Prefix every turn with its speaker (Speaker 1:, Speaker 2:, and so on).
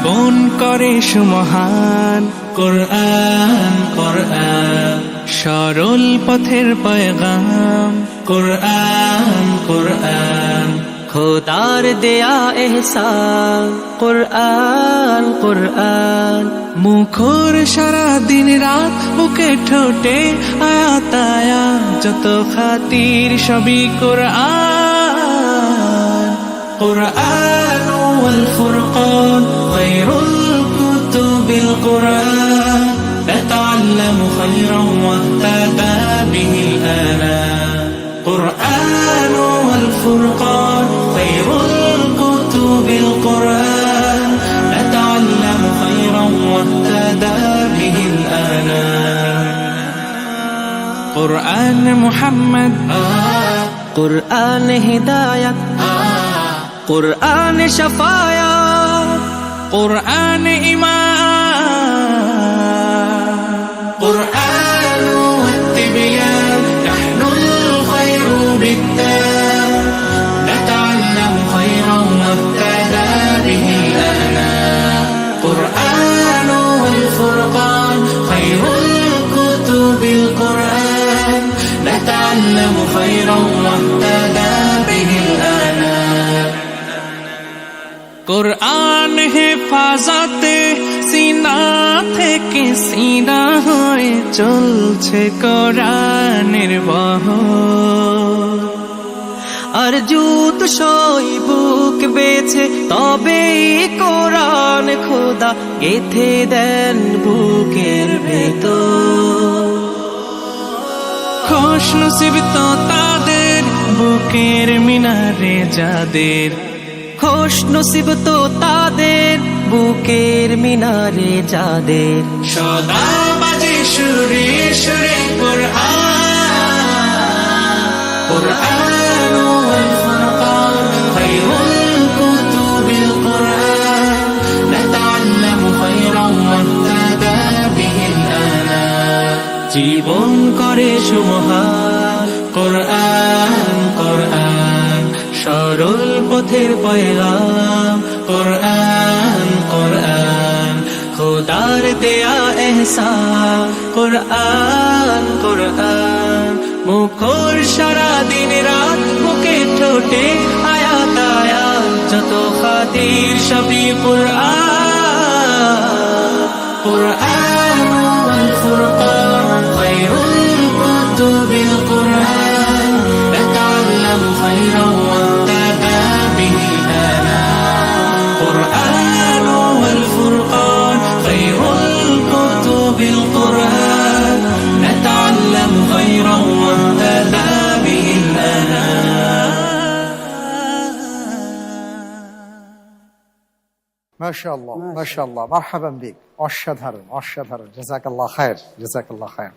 Speaker 1: জীবন করে সুমহান। কোরআন কোরআন সরল পথের পয়গাম। কোরআন কোরআন
Speaker 2: খোদার দেয়া এহসান। কুরআন কুরআন
Speaker 1: মুখর সারা দিন রাত, বুকে ঠোঁটে আয়াত আয়াত, যত খাতির সবই কোরআন। কোরআন ওয়াল ফুরকান খায়রুল কুতুবিল কুরআন, নাতাআল্লামু খায়রান ওয়াহতাদা বিহিল আনাম। কোরআন ওয়াল ফুরকান খায়রুল কুতুবিল কুরআন, নাতাআল্লামু খায়রান ওয়াহতাদা বিহিল আনাম। কোরআন মুহাম্মদ,
Speaker 2: কুরআন হিদায়াত, কুরআন শাফায়াত,
Speaker 1: কোরআন ঈমান। কোরআন ওয়াত-তিবয়ান নাহনুল খায়রু বিত-তাম, নাতাআল্লামু খায়রান ওয়াহতাদা বিহিল আনাম। কোরআন ওয়াল ফুরকান খায়রুল কুতুবিল কুরআন, নাতাআল্লামু খায়রান ওয়াহতাদা বিহিল আনাম। কোরআন হেফাজতে সিনা থেকে সিনা হয়ে চলছে কোরআনের বহর।
Speaker 2: আর জুত সই বুক বেছে তবে কোরআন খোদা গেথে দেন বুকের ভেতর।
Speaker 1: খুশ নসিব তো তাদের বুকের মিনারে যাদের,
Speaker 2: খুশ নসিব তো তাদের বুকের মিনারে যাদের।
Speaker 1: সদা বাজে সুরে সুরে কোরআন। কোরআন ওয়াল ফুরকান খায়রুল কুতুবিল কুরআন, নাতাআল্লামু খায়রান ওয়াহতাদা বিহিল আনাম। জীবন করে সুমহান। কোরআন কোরআন সরল পথের পয়গাম। কোরআন কোরআন খোদার দেয়া এহসান। কোরআন কোরআন মুখর সারা দিন রাত, বুকে ঠোঁটে আয়াত আয়াত, যত খাতির সবই কোরআন। কোরআন ওয়াল ফুরকান খায়রুল কুতুবিল কুরআন, নাতাআল্লামু খায়রান ওয়াহতাদা বিহিল আনাম। কোরআন ওয়াল ফুরকান খায়রুল কুতুবিল কুরআন, নাতাআল্লামু খায়রান ওয়াহতাদা বিহিল আনাম।
Speaker 3: মাশাআল্লাহ মাশাআল্লাহ, মারহাবান বিক। অসাধারণ অসাধারণ, জাযাকাল্লাহ খায়ের, জাযাকাল্লাহ খায়ের।